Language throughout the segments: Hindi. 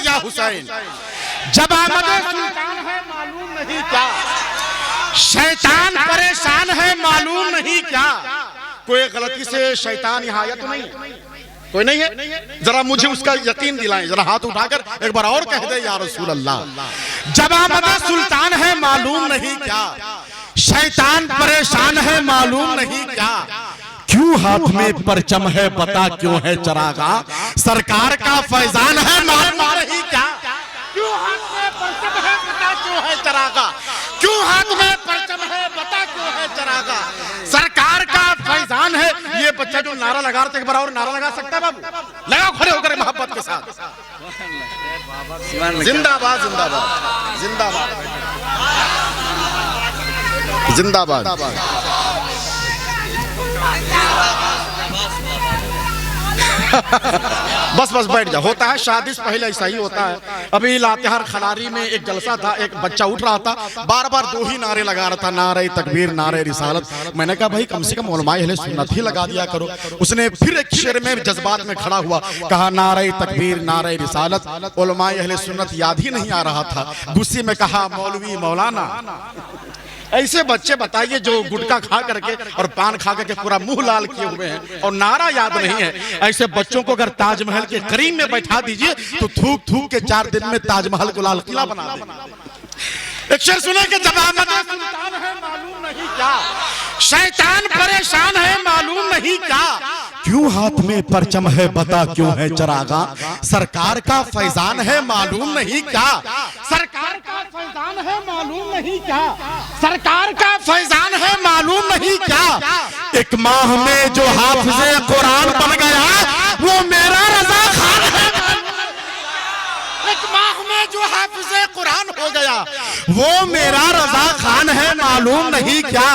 या हुसैन, जब आमदे सुल्तान है मालूम नहीं क्या, शैतान परेशान है मालूम नहीं क्या। कोई गलती से शैतान यहाँ आया तो नहीं है? कोई नहीं है? जरा मुझे उसका यकीन दिलाएं, जरा हाथ उठाकर एक बार और कह दे या रसूल अल्लाह। जब आमदे सुल्तान है मालूम नहीं क्या, शैतान परेशान है मालूम नहीं क्या। क्यों हाथ में परचम है बता क्यों है चरागा, सरकार का फैजान है मालूम नहीं क्या। क्यों हाथ में परचम है बता क्यों है चरागा, क्यों हाथ में परचम है बता क्यों है चरागा, सरकार का फैजान है। ये बच्चा जो नारा लगा रहा था एक बार और नारा लगा सकता है बाबू? लगाओ खड़े होकर मोहब्बत के साथ। जिंदाबाद जिंदाबाद जिंदाबाद जिंदाबाद। बस बस बैठ जा, होता है शादी से पहले ऐसा ही होता है। अभी लातेहार खलारी में एक जलसा था, एक बच्चा उठ रहा था, बार बार दो ही नारे लगा रहा था, नारे तकबीर नारे रिसालत। मैंने कहा भाई कम से कम उलमाए अहले सुन्नत ही लगा दिया करो। उसने फिर एक शेर में जज्बात में खड़ा हुआ, कहा नारे तकबीर नारे रिसालत, उलमाए अहले सुन्नत याद ही नहीं आ रहा था। गुस्से में कहा मौलवी मौलाना। ऐसे बच्चे बताइए जो गुटखा खा करके और पान खा करके पूरा मुंह लाल किए हुए हैं और नारा याद नहीं है। ऐसे बच्चों को अगर ताजमहल के करीब में बैठा दीजिए तो थूक थूक के 4 दिन में ताजमहल को लाल किला बना देंगे। एक शेर सुने कि जब आमदे सुल्तान है मालूम नहीं क्या, शैतान परेशान है मालूम नहीं क्या। क्यों हाथ में परचम है बता क्यों है चरागा, सरकार का फैजान है मालूम नहीं क्या। सरकार का फैजान है मालूम नहीं क्या, सरकार का फैजान है मालूम नहीं क्या। एक माह में जो हाफिज़े कुरान बन गया वो मेरा रजा खान है। एक माह में जो हाफिज़े कुरान हो गया वो मेरा रजा खान है मालूम नहीं क्या।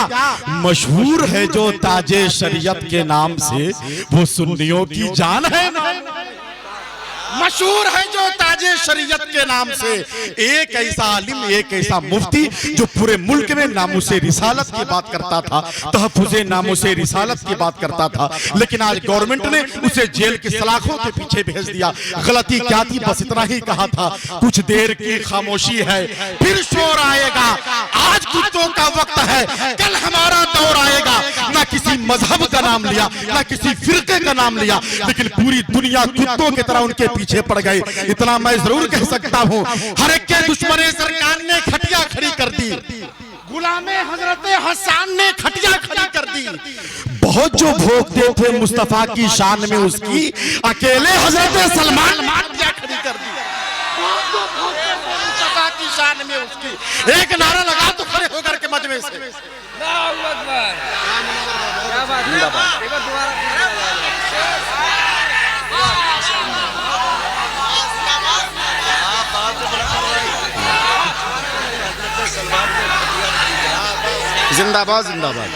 मशहूर है जो ताजे शरीयत के नाम से वो सुन्नियों की जान है। मशहूर है जो ताजे शरीयत के नाम से, एक ऐसा आलिम एक ऐसा मुफ्ती जो पूरे मुल्क में नामुसे रिसालत की बात करता था, तहफ़्फ़ुज़े नामुसे रिसालत की बात करता था। लेकिन आज गवर्नमेंट ने उसे जेल की सलाखों के पीछे भेज दिया। गलती क्या थी? बस इतना ही कहा था कुछ देर की खामोशी है फिर शोर आएगा, आज कुत्तों का वक्त है कल हमारा दौर आएगा। ना किसी मजहब का नाम लिया ना किसी फिरके का नाम लिया, लेकिन पूरी दुनिया कुत्तों की तरह उनके पीछे पड़ गई। इतना मैं जरूर कह सकता हूँ, हर एक के दुश्मने सरकार ने खटिया खड़ी कर दी, गुलामे हजरत हसन ने खटिया खड़ी कर दी। बहुत जो भोगते थे मुस्तफा की शान में उसकी, अकेले हजरत सलमान ने खटिया खड़ी कर दी। बहुत जो भोगते थे मुस्तफा की शान में उसकी। एक नारा लगा तो खड़े होकर के मजमे से अल्लाहू अकबर। क्या बात है? एक बार दोबारा जिंदाबाद जिंदाबाद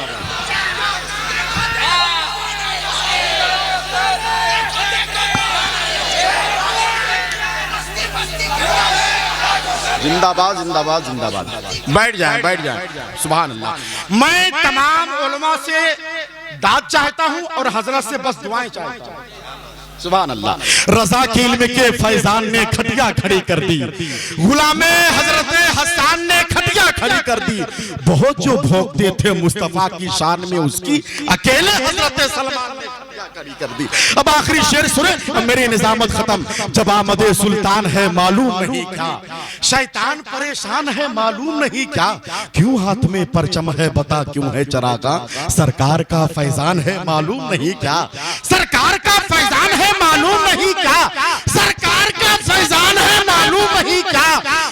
जिंदाबाद जिंदाबाद जिंदाबाद। बैठ जाए बैठ जाए। सुभान अल्लाह। मैं तमाम उलमा से दाद चाहता हूं और हजरत से बस दुआएं चाहता हूं। सुभान अल्लाह। रजा के इल्म के फैजान ने खटिया खड़ी कर दी, गुलामे हजरत हसन ने खटिया खड़ी कर दी। बहुत जो भोगते थे मुस्तफा की शान में उसकी, अकेले हजरत सलमान ने खटिया खड़ी कर दी। अब आखिरी शेर सुने, मेरी निजामत खत्म। जब आमदे सुल्तान है मालूम नहीं क्या, शैतान परेशान है मालूम नहीं क्या। क्यों हाथ में परचम है बता क्यों है चरागा, सरकार का फैजान है मालूम नहीं क्या। सरकार का फैजान है मालूम नहीं क्या, सरकार का फैजान है मालूम नहीं क्या।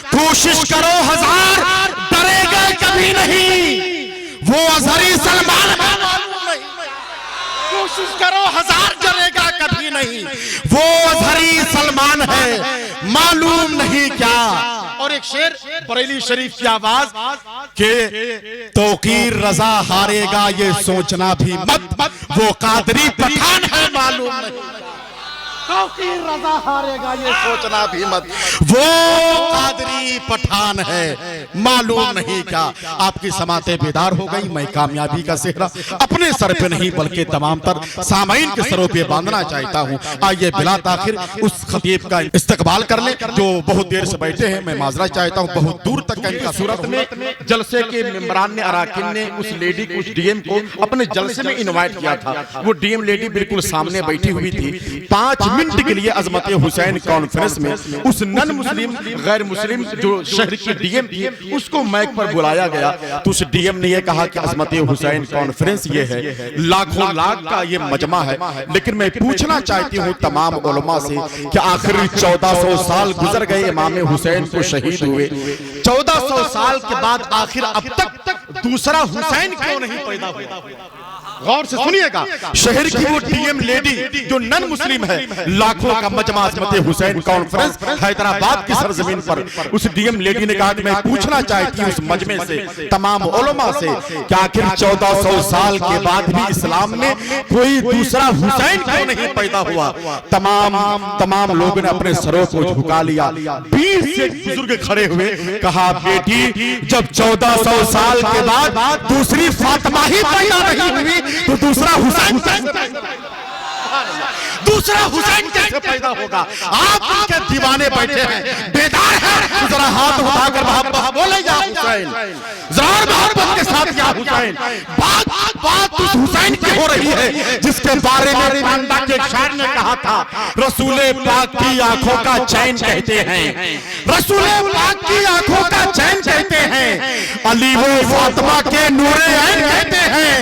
कोशिश करो हजार डरेगा कभी नहीं, वो अजहरी सलमान है मालूम नहीं। कोशिश करो हजार डरेगा कभी नहीं, वो अजहरी सलमान है मालूम नहीं क्या। और एक शेर बरेली शरीफ की आवाज के तौकीर रजा हारेगा ये सोचना भी मत, वो कादरी पठान है मालूम नहीं। फकीर रजा हारेगा ये सोचना भी मत। वो कादरी पठान है, मालूम नहीं क्या आपकी समातें बेदार हो गई। मैं कामयाबी का सेहरा अपने सर पे नहीं बल्कि तमाम तर सामाइन के सरों पे बांधना चाहता हूँ। आइए बिला ताखिर उस खतीब का इस्तकबाल कर ले जो बहुत देर से बैठे हैं। मैं माजरा चाहता हूँ, बहुत दूर तक इनका सूरत में जलसे के मेंबरान ने अराकीन ने उस लेडी को, उस डीएम को अपने जलसे में इनवाइट किया था। वो डीएम लेडी बिल्कुल सामने बैठी हुई थी। 5 मिनट के लिए अजमत हुसैन कॉन्फ्रेंस में उस नन मुस्लिम गैर मुस्लिम जो शहर की डीएम थी उसको माइक पर बुलाया गया। तो उस डीएम ने यह कहा कि अजमत हुसैन कॉन्फ्रेंस ये है, लाखों लाख का ये मजमा है, लेकिन मैं पूछना चाहती हूँ तमाम उलमा से कि आखिर 1400 साल गुजर गए इमाम हुसैन को शहीद हुए, 1400 साल के बाद आखिर अब तक दूसरा हुसैन क्यों नहीं पैदा हुआ? गौर से सुनिएगा। शहर की वो डीएम लेडी जो नन मुस्लिम है, लाखों का मजमा अजमत हुसैन कॉन्फ्रेंस हैदराबाद की सरजमीन पर, उस डीएम लेडी ने कहा कि मैं पूछना चाहती हूँ उस मजमे से, तमाम उलमा से कि आखिर 1400 साल के बाद भी इस्लाम में कोई दूसरा हुसैन क्यों नहीं पैदा हुआ? तमाम लोगों ने अपने सरों को झुका लिया। 20 से बुजुर्ग खड़े हुए, कहा बेटी जब 1400 साल के बाद दूसरी फातिमा ही पैदा नहीं हुई तो दूसरा हुसैन कैसे पैदा होगा? आप उनके दीवाने बैठे हैं, बेदार हैं, जरा हाथ उठाकर बोले या हुसैन, जरा मोहब्बत के साथ या हुसैन। बात उस हुसैन की हो रही है जिसके बारे में पांडा के शायर ने कहा था, रसूले पाक की आंखों का चैन कहते हैं, रसूले पाक की आंखों का चैन कहते हैं, अली वो फातिमा के नूरे ऐन कहते हैं,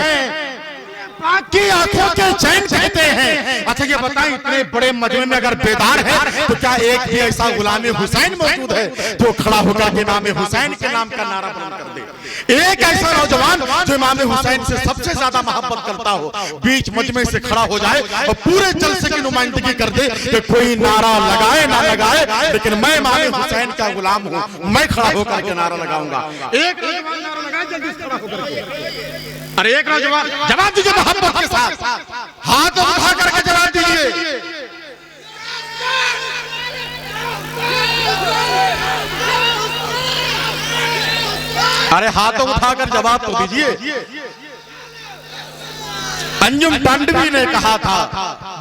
की आंखों के चैन कहते हैं। अच्छा ये बताएं, इतने बड़े मजमे में अगर बेदार है तो क्या एक भी ऐसा गुलाम हुसैन मौजूद है जो खड़ा होकर के इमाम हुसैन के नाम का नारा बुलंद कर दे? एक ऐसा नौजवान जो इमाम हुसैन से सबसे ज्यादा मोहब्बत करता हो बीच मजमे से खड़ा हो जाए और पूरे जलसे की नुमाइंदगी कर दे कि कोई नारा लगाए ना लगाए, लेकिन मैं इमाम हुसैन का गुलाम हूँ, मैं खड़ा होकर के नारा लगाऊंगा। एक नौजवान नारा लगाए जल्दी से खड़ा होकर के। अरे एक नौजवान जवाब दीजिए मोहब्बत के साथ, हाथ उठा करके जवाब दीजिए। अरे हाथों उठाकर जवाब तो दीजिए। अंजुम टांडवी ने कहा था,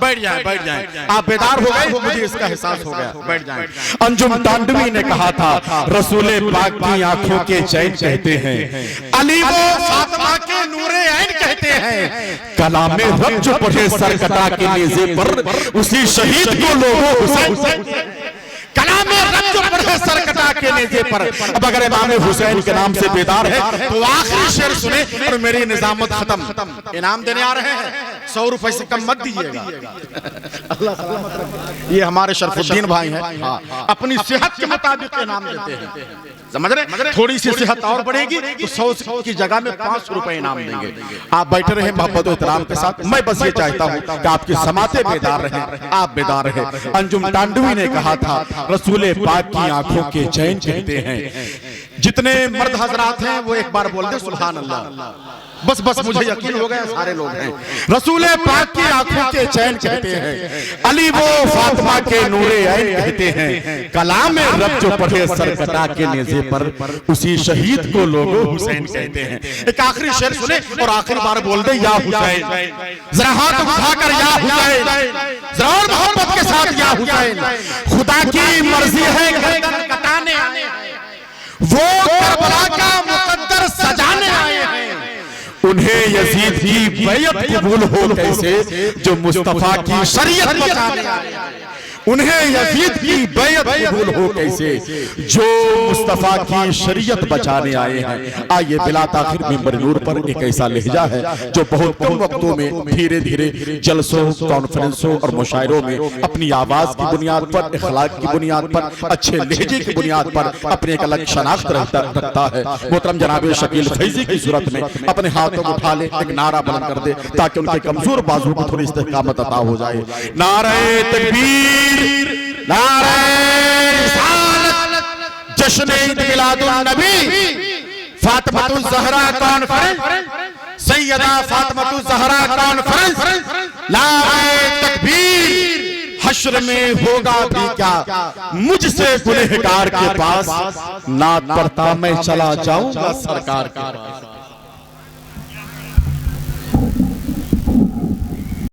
बैठ जाए, आप बेदार हो गए, मुझे इसका एहसास हो गया, बैठ जाए। अंजुम टांडवी ने कहा था, रसूले पाक की आंखों के चैन कहते हैं, अली वो फातिमा के नूरे ऐन कहते हैं, कलामे रब जो पढ़े सर कटा के नेज़े पर उसी शहीद को लोगों हुसैन, कलाम रब जो पढ़े सर कटा के नेज़े पर। अब अगर इमाम हुसैन के नाम से बेदार है तो आखिरी शेर सुने और मेरी निजामत खत्म। इनाम देने आ रहे हैं, 100 रुपए से कम मत दीजिएगा। अल्लाह सलामत रखे। ये हमारे शरफुद्दीन भाई हैं, हाँ, अपनी सेहत के मुताबिक इनाम देते हैं, समझ रहे? थोड़ी सी सेहत और बढ़ेगी तो 100 की जगह में 500 रुपए इनाम देंगे। आप बैठे रहे मोहब्बत और एहतराम के साथ। मैं बस ये चाहता हूँ कि आपकी समाते बेदार रहें, आप बेदार रहें। अंजुम टांडवी ने कहा था, रसूले पाक की आंखों के चैन कहते हैं। जितने मर्द हजरात हैं वो एक बार बोल दे सुभान अल्लाह। बस मुझे यकीन हो गया सारे लोग हैं। रसूले पाक की आंखों के चैन कहते हैं, अली वो फातिमा के नूरे ऐन कहते हैं, कलाम रब जो पढ़े सर कटा के नेज़े पर उसी शहीद को लोगों हुसैन कहते हैं। एक आखिरी शेर सुने और आखिरी बार बोल दे या हुसैन, जरा हाथ उठाकर या हुसैन, जरा और मोहब्बत के साथ या हुसैन। खुदा की मर्जी है गर्दन कटाने आए हैं, वो करबला का मुकद्दर सजाने आए हैं। उन्हें यजीद की बैयत कबूल हो कैसे जो मुस्तफा की शरीयत बचाने आए हैं। उन्हें यजीद की बैयत कबूल हो कैसे जो मुस्तफा की शरीयत बचाने आए हैं। आइए बिला ताखिर मिंबर नूर पर एक ऐसा लहजा है जो बहुत कम वक्तों में धीरे धीरे जलसों, कॉन्फ्रेंसों और मुशायरों में अपनी आवाज की बुनियाद पर, इखलाक की बुनियाद पर, अच्छे लहजे की बुनियाद पर अपने एक अलग शनाख्त रखता है। मोहतरम जनाब शकील फैजी की सूरत में अपने हाथों को उठा ले, एक नारा बुलंद कर दे ताकि उनके कमजोर बाजू को थोड़ी इस्तेकामत अता हो जाए। नारे तकबीर, नारे रिसालत, जश्न ईद मिलादुन नबी, फातिमातुज़ ज़हरा कॉन्फ्रेंस, सैयदा फातिमातुज़ ज़हरा कॉन्फ्रेंस, नारे तकबीर, हश्र में होगा भी क्या मुझसे गुनहगार के पास, नात पढ़ता मैं चला जाऊंगा सरकार के पास।